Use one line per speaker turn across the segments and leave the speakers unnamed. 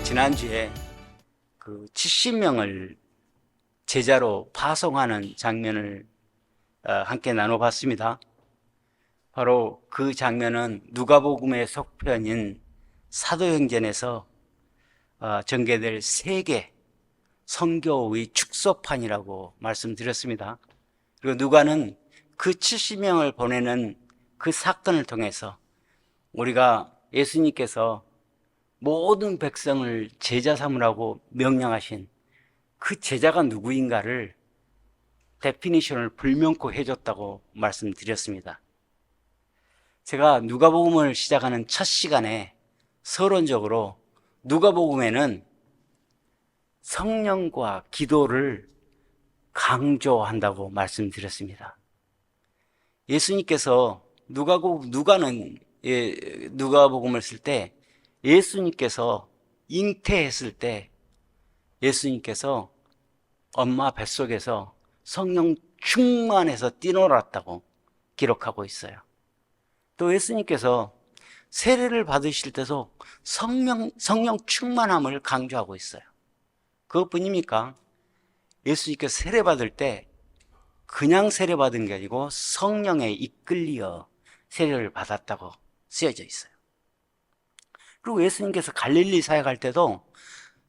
지난주에 그 70명을 제자로 파송하는 장면을 함께 나눠봤습니다. 바로 그 장면은 누가복음의 속편인 사도행전에서 전개될 세계 선교의 축소판이라고 말씀드렸습니다. 그리고 누가는 그 70명을 보내는 그 사건을 통해서 우리가 예수님께서 모든 백성을 제자 삼으라고 명령하신 그 제자가 누구인가를 데피니션을 불명코 해줬다고 말씀드렸습니다. 제가 누가복음을 시작하는 첫 시간에 서론적으로 누가복음에는 성령과 기도를 강조한다고 말씀드렸습니다. 예수님께서 누가복음을 쓸 때 예수님께서 잉태했을 때 예수님께서 엄마 뱃속에서 성령 충만해서 뛰놀았다고 기록하고 있어요. 또 예수님께서 세례를 받으실 때도 성령 충만함을 강조하고 있어요. 그것뿐입니까? 예수님께서 세례 받을 때 그냥 세례 받은 게 아니고 성령에 이끌려 세례를 받았다고 쓰여져 있어요. 그리고 예수님께서 갈릴리 사역할 때도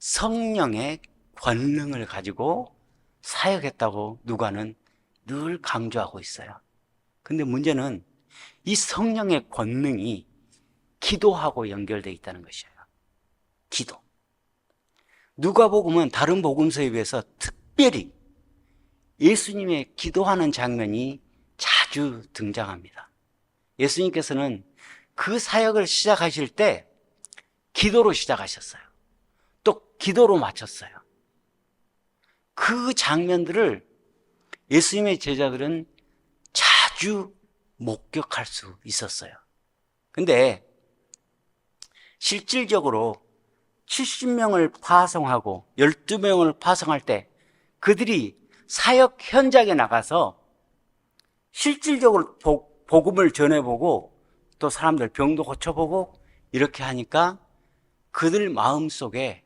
성령의 권능을 가지고 사역했다고 누가는 늘 강조하고 있어요. 근데 문제는 이 성령의 권능이 기도하고 연결되어 있다는 것이에요. 기도. 누가복음은 다른 복음서에 비해서 특별히 예수님의 기도하는 장면이 자주 등장합니다. 예수님께서는 그 사역을 시작하실 때 기도로 시작하셨어요. 또 기도로 마쳤어요. 그 장면들을 예수님의 제자들은 자주 목격할 수 있었어요. 근데 실질적으로 70명을 파송하고 12명을 파송할 때 그들이 사역 현장에 나가서 실질적으로 복음을 전해보고 또 사람들 병도 고쳐보고 이렇게 하니까 그들 마음속에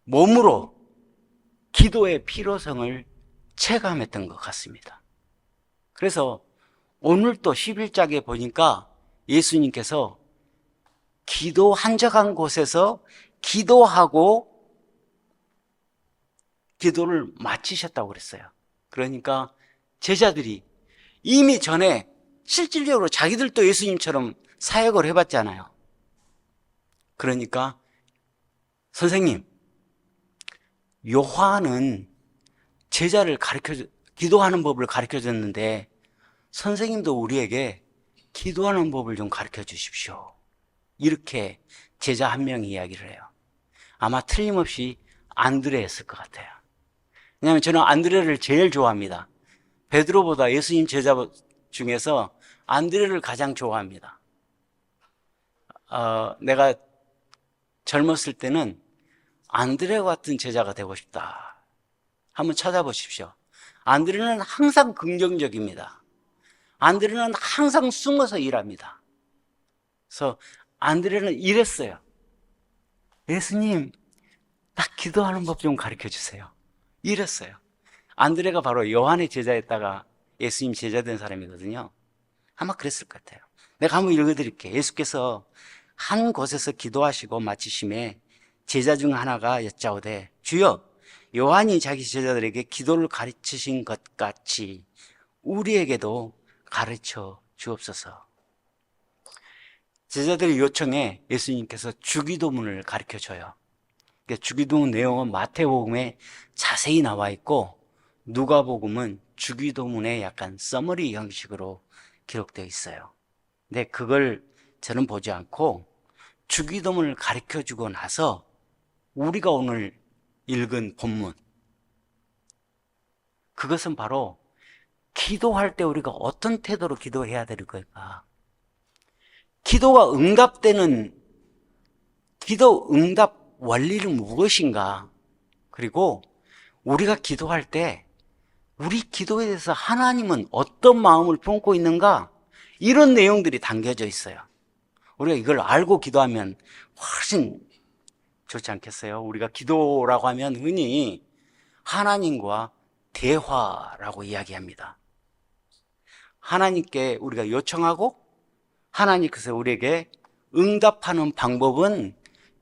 몸으로 기도의 필요성을 체감했던 것 같습니다. 그래서 오늘 또 11장에 보니까 예수님께서 기도 한적한 곳에서 기도하고 기도를 마치셨다고 그랬어요. 그러니까 제자들이 이미 전에 실질적으로 자기들도 예수님처럼 사역을 해봤잖아요. 그러니까 선생님, 요한은 제자를 기도하는 법을 가르쳐 줬는데 선생님도 우리에게 기도하는 법을 좀 가르쳐 주십시오. 이렇게 제자 한 명이 이야기를 해요. 아마 틀림없이 안드레였을 것 같아요. 왜냐하면 저는 안드레를 제일 좋아합니다. 베드로보다 예수님 제자 중에서 안드레를 가장 좋아합니다. 내가 젊었을 때는 안드레 같은 제자가 되고 싶다. 한번 찾아보십시오. 안드레는 항상 긍정적입니다. 안드레는 항상 숨어서 일합니다. 그래서 안드레는 이랬어요. 예수님, 나 기도하는 법 좀 가르쳐 주세요. 이랬어요. 안드레가 바로 요한의 제자였다가 예수님 제자 된 사람이거든요. 아마 그랬을 것 같아요. 내가 한번 읽어드릴게요. 예수께서 한 곳에서 기도하시고 마치심에 제자 중 하나가 여짜오되 주여, 요한이 자기 제자들에게 기도를 가르치신 것 같이 우리에게도 가르쳐 주옵소서. 제자들의 요청에 예수님께서 주기도문을 가르쳐 줘요. 주기도문 내용은 마태복음에 자세히 나와 있고 누가복음은 주기도문의 약간 서머리 형식으로 기록되어 있어요. 근데 그걸 저는 보지 않고 주기도문을 가르쳐 주고 나서 우리가 오늘 읽은 본문, 그것은 바로 기도할 때 우리가 어떤 태도로 기도해야 될 걸까? 기도가 응답되는 기도 응답 원리는 무엇인가? 그리고 우리가 기도할 때 우리 기도에 대해서 하나님은 어떤 마음을 품고 있는가? 이런 내용들이 담겨져 있어요. 우리가 이걸 알고 기도하면 훨씬 좋지 않겠어요? 우리가 기도라고 하면 흔히 하나님과 대화라고 이야기합니다. 하나님께 우리가 요청하고 하나님께서 우리에게 응답하는 방법은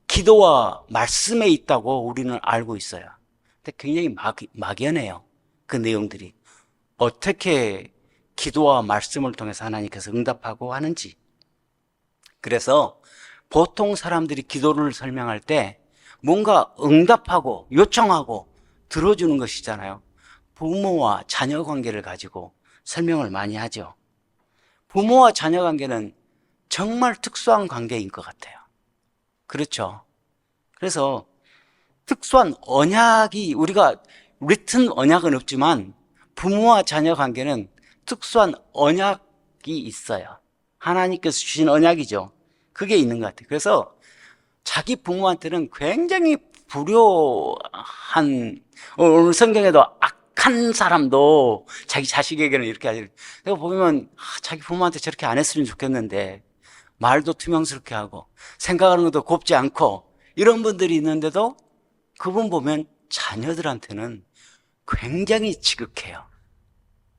기도와 말씀에 있다고 우리는 알고 있어요. 근데 굉장히 막연해요. 그 내용들이. 어떻게 기도와 말씀을 통해서 하나님께서 응답하고 하는지. 그래서 보통 사람들이 기도를 설명할 때 뭔가 응답하고 요청하고 들어주는 것이잖아요. 부모와 자녀 관계를 가지고 설명을 많이 하죠. 부모와 자녀 관계는 정말 특수한 관계인 것 같아요. 그렇죠. 그래서 특수한 언약이, 우리가 리튼 언약은 없지만 부모와 자녀 관계는 특수한 언약이 있어요. 하나님께서 주신 언약이죠. 그게 있는 것 같아요. 그래서 자기 부모한테는 굉장히 불효한, 오늘 성경에도 악한 사람도 자기 자식에게는 이렇게 하지. 내가 보면 자기 부모한테 저렇게 안 했으면 좋겠는데 말도 투명스럽게 하고 생각하는 것도 곱지 않고 이런 분들이 있는데도 그분 보면 자녀들한테는 굉장히 지극해요.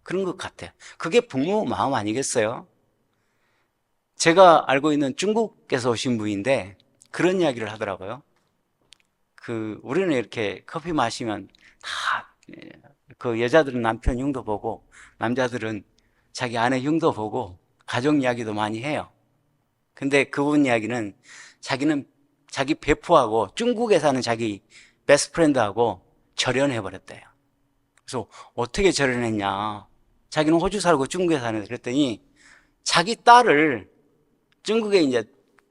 그런 것 같아요. 그게 부모 마음 아니겠어요? 제가 알고 있는 중국에서 오신 분인데 그런 이야기를 하더라고요. 우리는 이렇게 커피 마시면 다 그 여자들은 남편 흉도 보고 남자들은 자기 아내 흉도 보고 가족 이야기도 많이 해요. 근데 그분 이야기는 자기는 자기 베프하고 중국에 사는 자기 베스트 프렌드하고 절연해 버렸대요. 그래서 어떻게 절연했냐? 자기는 호주 살고 중국에 사는데 그랬더니 자기 딸을 중국에 이제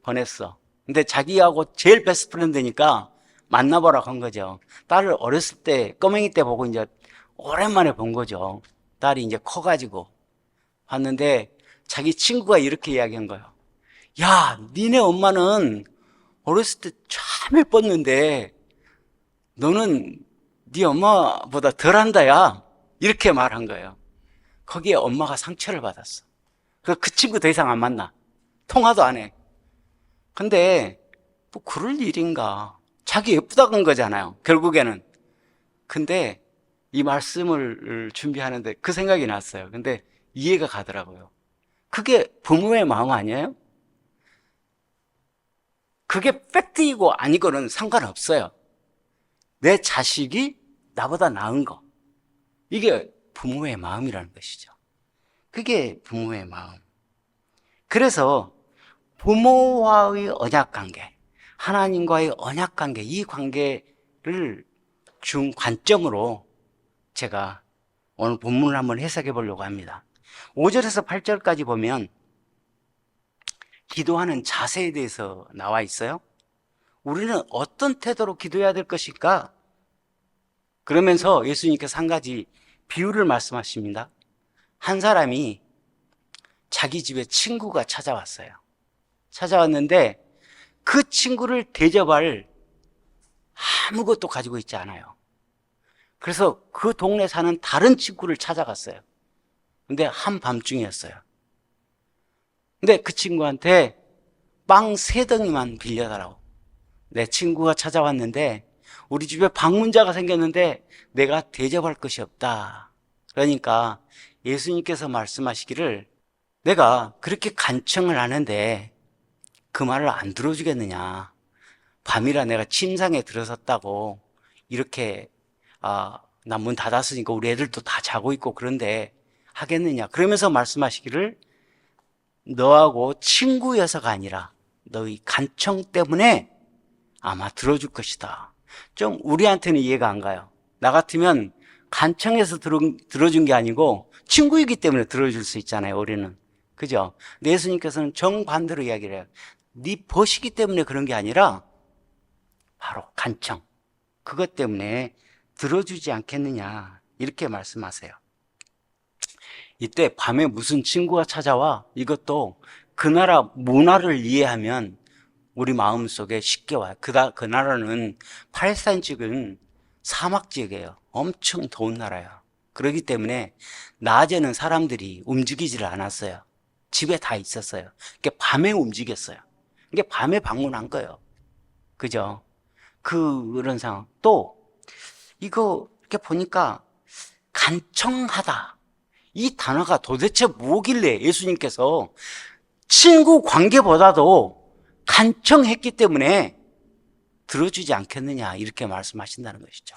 보냈어. 근데 자기하고 제일 베스트 프렌드니까 만나보라고 한 거죠. 딸을 어렸을 때 꼬맹이 때 보고 이제 오랜만에 본 거죠. 딸이 이제 커가지고 봤는데 자기 친구가 이렇게 이야기한 거예요. 야, 니네 엄마는 어렸을 때 참 예뻤는데 너는 네 엄마보다 덜한다 야, 이렇게 말한 거예요. 거기에 엄마가 상처를 받았어. 그 친구 더 이상 안 만나. 통화도 안 해. 근데 뭐 그럴 일인가. 자기 예쁘다고 한 거잖아요, 결국에는. 근데 이 말씀을 준비하는데 그 생각이 났어요. 근데 이해가 가더라고요. 그게 부모의 마음 아니에요? 그게 팩트이고 아니고는 상관없어요. 내 자식이 나보다 나은 거. 이게 부모의 마음이라는 것이죠. 그게 부모의 마음. 그래서 부모와의 언약관계, 하나님과의 언약관계, 이 관계를 관점으로 제가 오늘 본문을 한번 해석해 보려고 합니다. 5절에서 8절까지 보면 기도하는 자세에 대해서 나와 있어요. 우리는 어떤 태도로 기도해야 될 것일까? 그러면서 예수님께서 한 가지 비유를 말씀하십니다. 한 사람이 자기 집에 친구가 찾아왔어요. 찾아왔는데 그 친구를 대접할 아무것도 가지고 있지 않아요. 그래서 그 동네 사는 다른 친구를 찾아갔어요. 근데 한밤중이었어요. 근데 그 친구한테 빵 3덩이만 빌려달라고. 내 친구가 찾아왔는데 우리 집에 방문자가 생겼는데 내가 대접할 것이 없다. 그러니까 예수님께서 말씀하시기를 내가 그렇게 간청을 하는데 그 말을 안 들어주겠느냐. 밤이라 내가 침상에 들어섰다고 이렇게 나 문 닫았으니까 우리 애들도 다 자고 있고 그런데 하겠느냐. 그러면서 말씀하시기를 너하고 친구여서가 아니라 너의 간청 때문에 아마 들어줄 것이다. 좀 우리한테는 이해가 안 가요. 나 같으면 간청해서 들어준 게 아니고 친구이기 때문에 들어줄 수 있잖아요, 우리는. 그죠? 근데 예수님께서는 정반대로 이야기를 해요. 네 버시기 때문에 그런 게 아니라 바로 간청. 그것 때문에 들어주지 않겠느냐. 이렇게 말씀하세요. 이때 밤에 무슨 친구가 찾아와? 이것도 그 나라 문화를 이해하면 우리 마음속에 쉽게 와요. 그 나라는 팔레스타인 지역은 사막 지역이에요. 엄청 더운 나라예요. 그렇기 때문에 낮에는 사람들이 움직이지를 않았어요. 집에 다 있었어요. 그게 밤에 움직였어요. 이게 밤에 방문한 거예요. 그죠? 그런 상황. 또 이거 이렇게 보니까 간청하다, 이 단어가 도대체 뭐길래 예수님께서 친구 관계보다도 간청했기 때문에 들어주지 않겠느냐, 이렇게 말씀하신다는 것이죠.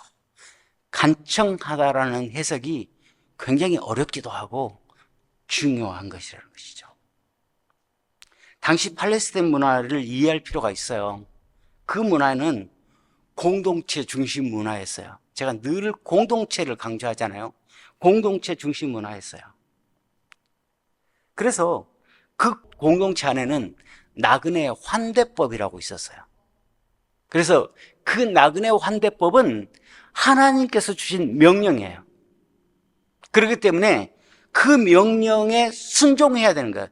간청하다라는 해석이 굉장히 어렵기도 하고 중요한 것이라는 것이죠. 당시 팔레스타인 문화를 이해할 필요가 있어요. 그 문화는 공동체 중심 문화였어요. 제가 늘 공동체를 강조하잖아요. 공동체 중심 문화였어요. 그래서 그 공동체 안에는 나그네 환대법이라고 있었어요. 그래서 그 나그네 환대법은 하나님께서 주신 명령이에요. 그렇기 때문에 그 명령에 순종해야 되는 거예요.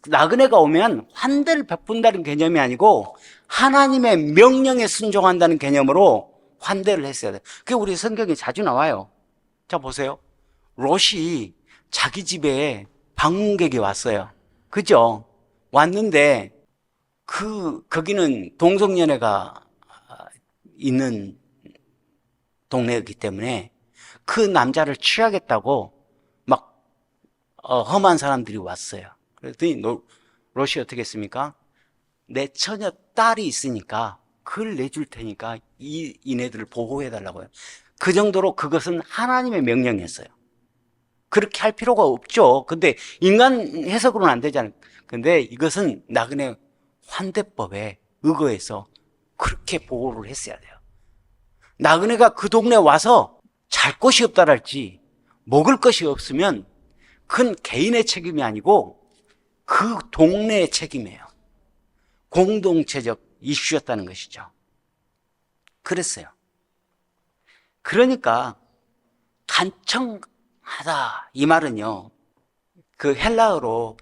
나그네가 오면 환대를 베푼다는 개념이 아니고 하나님의 명령에 순종한다는 개념으로 환대를 했어야 돼요. 그게 우리 성경에 자주 나와요. 자, 보세요. 롯이 자기 집에 방문객이 왔어요. 그죠? 왔는데 거기는 동성연애가 있는 동네이기 때문에 그 남자를 취하겠다고 막 험한 사람들이 왔어요. 그랬더니 롯이 어떻게 했습니까? 내 처녀 딸이 있으니까 그걸 내줄 테니까 이네들을 보호해달라고요. 그 정도로 그것은 하나님의 명령이었어요. 그렇게 할 필요가 없죠. 근데 인간 해석으로는 안 되잖아요. 근데 이것은 나그네 환대법에 의거해서 그렇게 보호를 했어야 돼요. 나그네가 그 동네 와서 잘 것이 없다랄지 먹을 것이 없으면 그건 개인의 책임이 아니고 그 동네의 책임이에요. 공동체적 이슈였다는 것이죠. 그랬어요. 그러니까 간청하다, 이 말은요, 그 헬라어로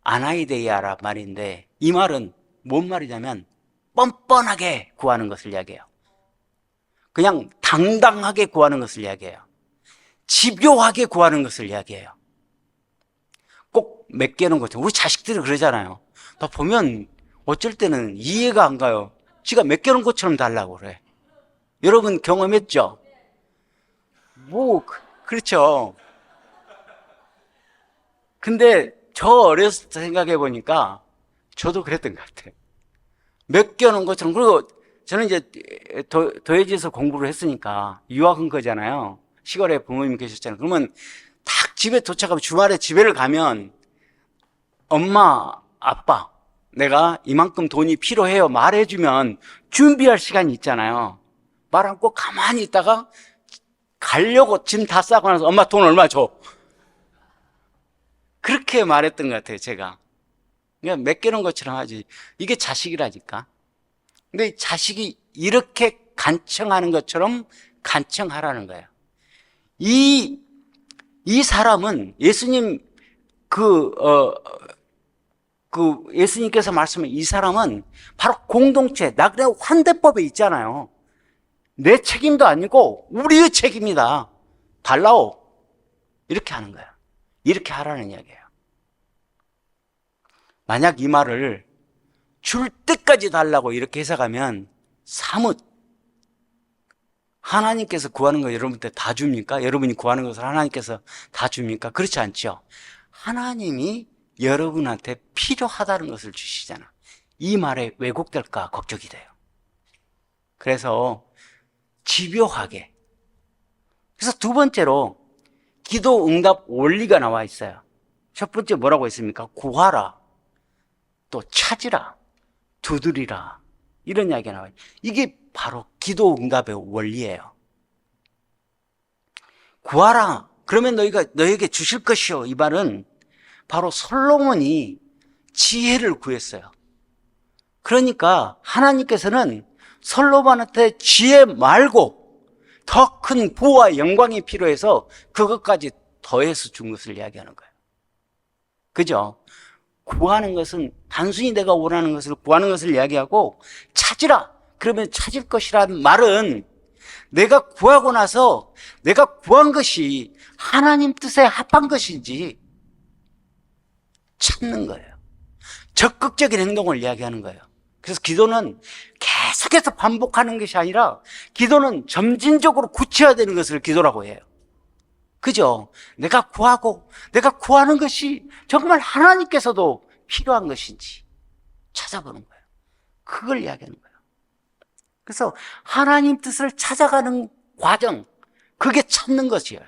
아나이데이아라 말인데, 이 말은 뭔 말이냐면 뻔뻔하게 구하는 것을 이야기해요. 그냥 당당하게 구하는 것을 이야기해요. 집요하게 구하는 것을 이야기해요. 꼭 맡기는 거죠. 우리 자식들이 그러잖아요. 나 보면 어쩔 때는 이해가 안 가요. 지가 맡겨놓은 것처럼 달라고 그래. 여러분 경험했죠? 그렇죠. 근데 저 어렸을 때 생각해 보니까 저도 그랬던 것 같아요. 맡겨놓은 것처럼. 그리고 저는 이제 도해지에서 공부를 했으니까 유학한 거잖아요. 시골에 부모님 계셨잖아요. 그러면 딱 집에 도착하면, 주말에 집에를 가면 엄마, 아빠, 내가 이만큼 돈이 필요해요 말해주면 준비할 시간이 있잖아요. 말 않고 가만히 있다가 가려고 짐 다 싸고 나서 엄마 돈 얼마 줘. 그렇게 말했던 것 같아요, 제가. 그냥 맡겨놓은 것처럼 하지. 이게 자식이라니까. 근데 자식이 이렇게 간청하는 것처럼 간청하라는 거예요. 이 사람은 예수님 예수님께서 말씀한 이 사람은 바로 공동체, 나그네 환대법에 있잖아요. 내 책임도 아니고 우리의 책임이다. 달라오. 이렇게 하는 거야. 이렇게 하라는 이야기예요. 만약 이 말을 줄 때까지 달라고 이렇게 해석하면 사뭇 하나님께서 구하는 거 여러분한테 다 줍니까? 여러분이 구하는 것을 하나님께서 다 줍니까? 그렇지 않죠. 하나님이 여러분한테 필요하다는 것을 주시잖아. 이 말에 왜곡될까 걱정이 돼요. 그래서 집요하게. 그래서 두 번째로 기도 응답 원리가 나와 있어요. 첫 번째 뭐라고 했습니까? 구하라, 또 찾으라, 두드리라, 이런 이야기가 나와요. 이게 바로 기도 응답의 원리예요. 구하라, 그러면 너에게 주실 것이요. 이 말은 바로 솔로몬이 지혜를 구했어요. 그러니까 하나님께서는 솔로몬한테 지혜 말고 더 큰 부와 영광이 필요해서 그것까지 더해서 준 것을 이야기하는 거예요. 그죠? 구하는 것은 단순히 내가 원하는 것을 구하는 것을 이야기하고, 찾으라, 그러면 찾을 것이라는 말은 내가 구하고 나서 내가 구한 것이 하나님 뜻에 합한 것인지 찾는 거예요. 적극적인 행동을 이야기하는 거예요. 그래서 기도는 계속해서 반복하는 것이 아니라 기도는 점진적으로 구체화되는 것을 기도라고 해요. 그죠? 내가 구하고 내가 구하는 것이 정말 하나님께서도 필요한 것인지 찾아보는 거예요. 그걸 이야기하는 거예요. 그래서 하나님 뜻을 찾아가는 과정, 그게 찾는 것이에요.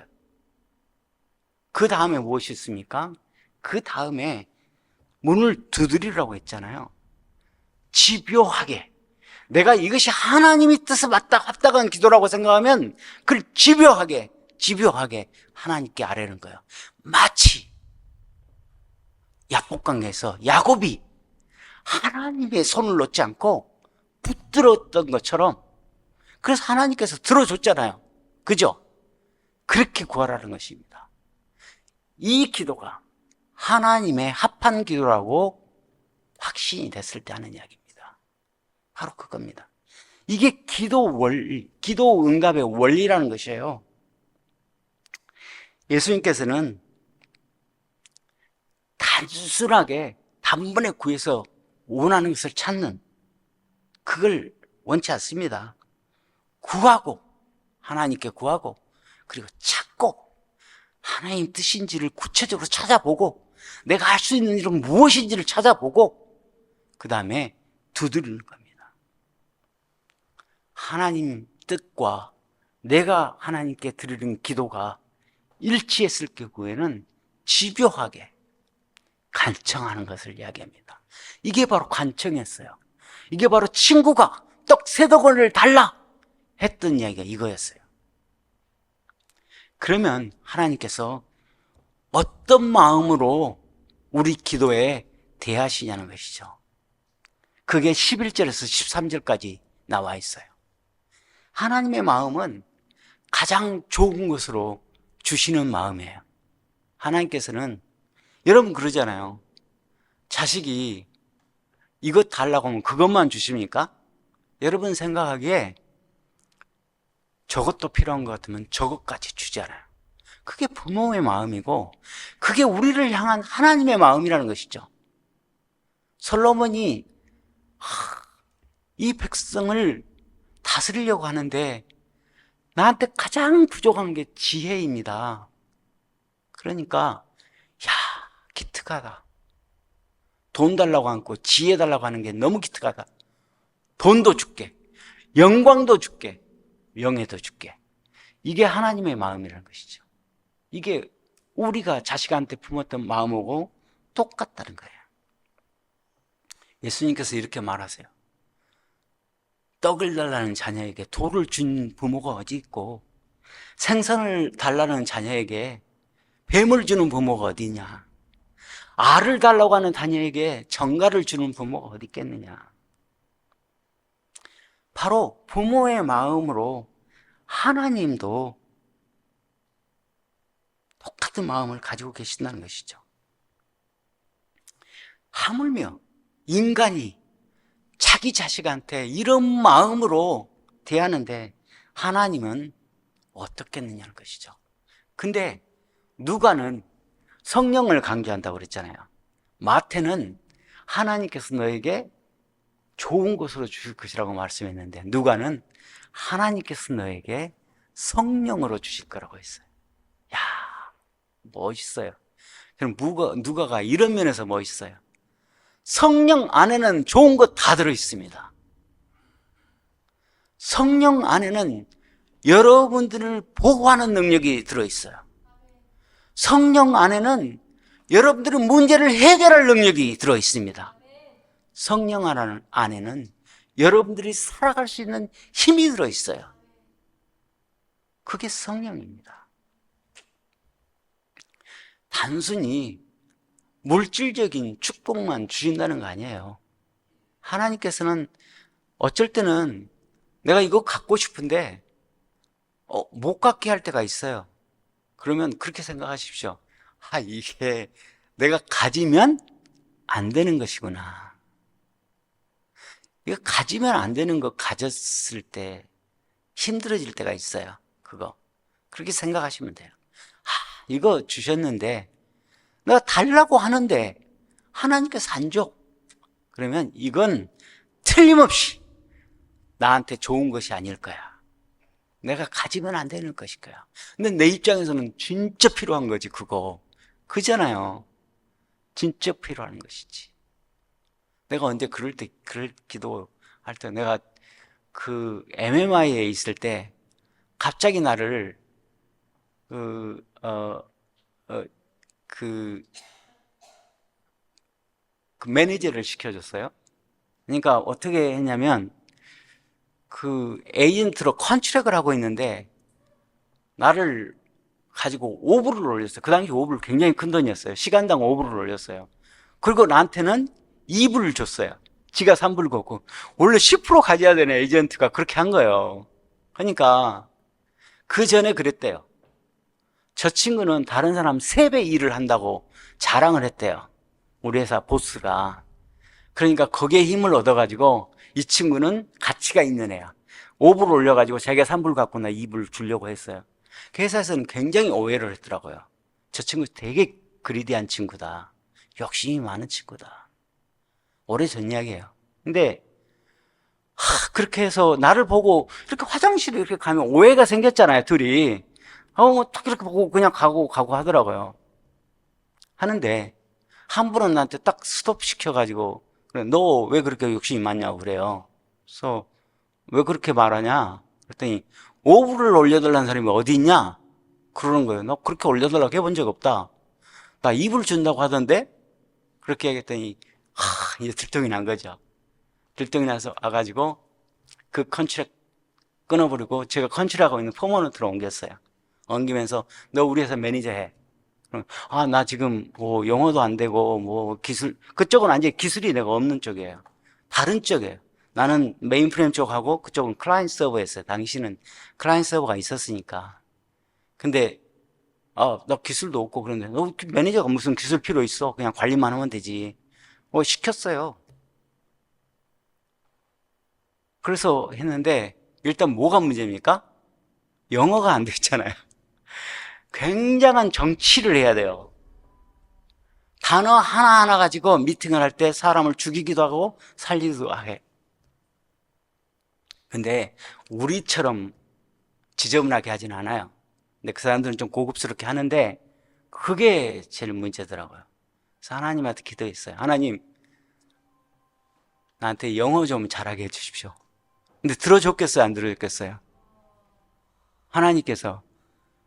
그 다음에 무엇이 있습니까? 그 다음에 문을 두드리라고 했잖아요. 집요하게. 내가 이것이 하나님의 뜻에 합당한 기도라고 생각하면 그걸 집요하게 하나님께 아뢰는 거예요. 마치 야복강에서 야곱이 하나님의 손을 놓지 않고 붙들었던 것처럼, 그래서 하나님께서 들어줬잖아요. 그죠? 그렇게 구하라는 것입니다. 이 기도가 하나님의 합한 기도라고 확신이 됐을 때 하는 이야기입니다. 바로 그겁니다. 이게 기도 응답의 원리라는 것이에요. 예수님께서는 단순하게 단번에 구해서 원하는 것을 찾는, 그걸 원치 않습니다. 구하고, 하나님께 구하고, 그리고 찾고, 하나님 뜻인지를 구체적으로 찾아보고, 내가 할 수 있는 일은 무엇인지를 찾아보고, 그 다음에 두드리는 겁니다. 하나님 뜻과 내가 하나님께 드리는 기도가 일치했을 경우에는 집요하게 간청하는 것을 이야기합니다. 이게 바로 간청이었어요. 이게 바로 친구가 떡 3덩어리를 달라 했던 이야기가 이거였어요. 그러면 하나님께서 어떤 마음으로 우리 기도에 대하시냐는 것이죠. 그게 11절에서 13절까지 나와 있어요. 하나님의 마음은 가장 좋은 것으로 주시는 마음이에요. 하나님께서는, 여러분 그러잖아요. 자식이 이것 달라고 하면 그것만 주십니까? 여러분 생각하기에 저것도 필요한 것 같으면 저것까지 주잖아요. 그게 부모의 마음이고, 그게 우리를 향한 하나님의 마음이라는 것이죠. 솔로몬이 이 백성을 다스리려고 하는데 나한테 가장 부족한 게 지혜입니다. 그러니까 기특하다. 돈 달라고 하고 지혜 달라고 하는 게 너무 기특하다. 돈도 줄게, 영광도 줄게, 명예도 줄게. 이게 하나님의 마음이라는 것이죠. 이게 우리가 자식한테 품었던 마음하고 똑같다는 거예요. 예수님께서 이렇게 말하세요. 떡을 달라는 자녀에게 돌을 준 부모가 어디 있고, 생선을 달라는 자녀에게 뱀을 주는 부모가 어디 있냐. 알을 달라고 하는 자녀에게 정갈을 주는 부모가 어디 있겠느냐. 바로 부모의 마음으로 하나님도 똑같은 마음을 가지고 계신다는 것이죠. 하물며 인간이 자기 자식한테 이런 마음으로 대하는데 하나님은 어떻겠느냐는 것이죠. 근데 누가는 성령을 강조한다고 그랬잖아요. 마태는 하나님께서 너에게 좋은 것으로 주실 것이라고 말씀했는데, 누가는 하나님께서 너에게 성령으로 주실 거라고 했어요. 야, 멋있어요. 그럼 누가가 이런 면에서 멋있어요. 성령 안에는 좋은 것 다 들어있습니다. 성령 안에는 여러분들을 보호하는 능력이 들어있어요. 성령 안에는 여러분들의 문제를 해결할 능력이 들어있습니다. 성령 안에는 여러분들이 살아갈 수 있는 힘이 들어있어요. 그게 성령입니다. 단순히 물질적인 축복만 주신다는 거 아니에요. 하나님께서는 어쩔 때는 내가 이거 갖고 싶은데 못 갖게 할 때가 있어요. 그러면 그렇게 생각하십시오. 이게 내가 가지면 안 되는 것이구나. 이거 가지면 안 되는 거 가졌을 때 힘들어질 때가 있어요. 그렇게 생각하시면 돼요. 이거 주셨는데 내가 달라고 하는데 하나님께서 안 줘. 그러면 이건 틀림없이 나한테 좋은 것이 아닐 거야. 내가 가지면 안 되는 것일 거야. 근데 내 입장에서는 진짜 필요한 거지, 그거. 그잖아요. 진짜 필요한 것이지. 내가 언제 그럴 기도할 때, 내가 그 MMI에 있을 때, 갑자기 나를, 그, 그, 그 매니저를 시켜줬어요. 그러니까 어떻게 했냐면, 그 에이전트로 컨트랙을 하고 있는데, 나를 가지고 오불을 올렸어요. 그 당시 오불 굉장히 큰 돈이었어요. 시간당 오불을 올렸어요. 그리고 나한테는 2불을 줬어요. 지가 3불 걷고. 원래 10% 가져야 되는 에이전트가 그렇게 한 거예요. 그러니까 그 전에 그랬대요. 저 친구는 다른 사람 3배 일을 한다고 자랑을 했대요. 우리 회사 보스가. 그러니까 거기에 힘을 얻어가지고 이 친구는 가치가 있는 애야. 5불 올려가지고 자기가 3불 갖고 나 2불 주려고 했어요. 그 회사에서는 굉장히 오해를 했더라고요. 저 친구 되게 그리디한 친구다. 욕심이 많은 친구다. 오래전 이야기예요. 근데 그렇게 해서 나를 보고 이렇게 화장실에 이렇게 가면 오해가 생겼잖아요, 둘이. 딱 이렇게 보고 그냥 가고 하더라고요. 하는데 한 분은 나한테 딱 스톱 시켜가지고 그래, 너 왜 그렇게 욕심이 많냐고 그래요. 그래서 왜 그렇게 말하냐? 그랬더니 5불을 올려달라는 사람이 어디 있냐? 그러는 거예요. 너 그렇게 올려달라고 해본 적 없다. 나 2불 준다고 하던데? 그렇게 얘기했더니 이제 들통이 난 거죠. 들통이 나서 와가지고 그 컨트랙 끊어버리고 제가 컨트랙하고 있는 퍼머넌트로 옮겼어요. 옮기면서 너 우리 회사 매니저 해. 나 지금 뭐 영어도 안 되고 뭐 기술, 그쪽은 완전히 기술이 내가 없는 쪽이에요. 다른 쪽이에요. 나는 메인프레임 쪽하고 그쪽은 클라이언트 서버였어요. 당시는 클라이언트 서버가 있었으니까. 근데 나 기술도 없고 그런데 너 매니저가 무슨 기술 필요 있어? 그냥 관리만 하면 되지. 시켰어요. 그래서 했는데 일단 뭐가 문제입니까? 영어가 안 됐잖아요. 굉장한 정치를 해야 돼요. 단어 하나하나 가지고 미팅을 할 때 사람을 죽이기도 하고 살리기도 하게. 근데 우리처럼 지저분하게 하진 않아요. 근데 그 사람들은 좀 고급스럽게 하는데 그게 제일 문제더라고요. 그래서 하나님한테 기도했어요. 하나님, 나한테 영어 좀 잘하게 해주십시오. 근데 들어줬겠어요? 안 들어줬겠어요? 하나님께서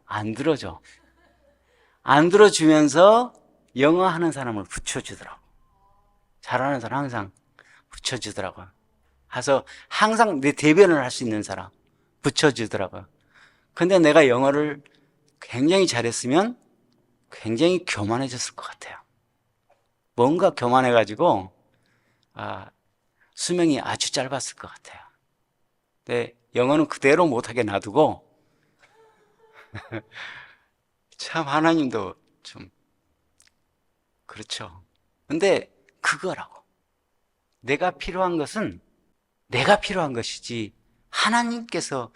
안 들어줘. 안 들어주면서 영어 하는 사람을 붙여주더라고. 잘하는 사람 항상 붙여주더라고요. 가서 항상 내 대변을 할 수 있는 사람 붙여주더라고요. 근데 내가 영어를 굉장히 잘했으면 굉장히 교만해졌을 것 같아요. 뭔가 교만해가지고 수명이 아주 짧았을 것 같아요. 근데 영어는 그대로 못하게 놔두고 참 하나님도 좀 그렇죠. 근데 그거라고. 내가 필요한 것은 내가 필요한 것이지 하나님께서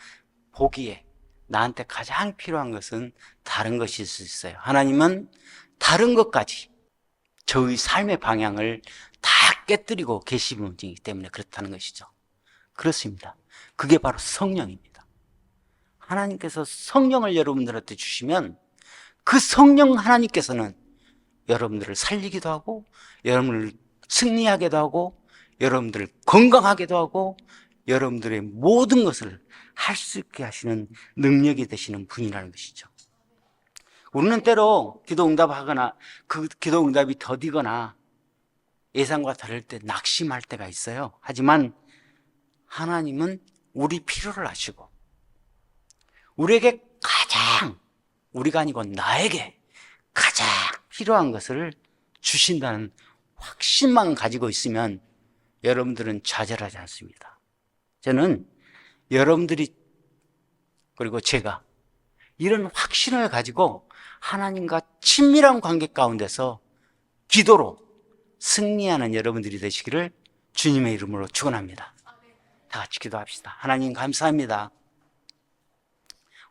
보기에 나한테 가장 필요한 것은 다른 것일 수 있어요. 하나님은 다른 것까지 저의 삶의 방향을 다 깨뜨리고 계시는 분이기 때문에 그렇다는 것이죠. 그렇습니다. 그게 바로 성령입니다. 하나님께서 성령을 여러분들한테 주시면 그 성령 하나님께서는 여러분들을 살리기도 하고 여러분을 승리하게도 하고 여러분들을 건강하게도 하고 여러분들의 모든 것을 할 수 있게 하시는 능력이 되시는 분이라는 것이죠. 우리는 때로 기도 응답하거나 그 기도 응답이 더디거나 예상과 다를 때 낙심할 때가 있어요. 하지만 하나님은 우리 필요를 아시고 우리에게 가장, 우리가 아니고 나에게 가장 필요한 것을 주신다는 확신만 가지고 있으면 여러분들은 좌절하지 않습니다. 저는 여러분들이 그리고 제가 이런 확신을 가지고 하나님과 친밀한 관계 가운데서 기도로 승리하는 여러분들이 되시기를 주님의 이름으로 축원합니다. 다 같이 기도합시다. 하나님 감사합니다.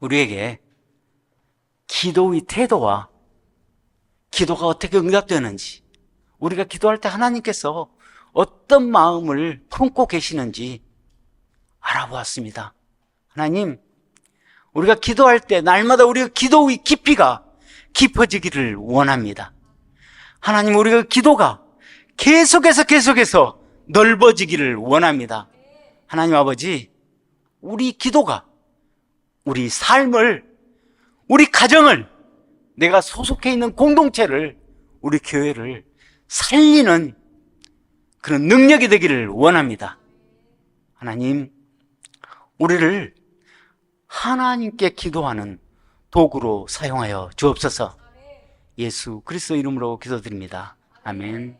우리에게 기도의 태도와 기도가 어떻게 응답되는지 우리가 기도할 때 하나님께서 어떤 마음을 품고 계시는지 알아보았습니다. 하나님, 우리가 기도할 때 날마다 우리가 기도의 깊이가 깊어지기를 원합니다. 하나님, 우리가 기도가 계속해서 넓어지기를 원합니다. 하나님 아버지, 우리 기도가 우리 삶을, 우리 가정을, 내가 소속해 있는 공동체를, 우리 교회를 살리는 그런 능력이 되기를 원합니다. 하나님, 우리를 하나님께 기도하는 도구로 사용하여 주옵소서. 예수 그리스도 이름으로 기도드립니다. 아멘.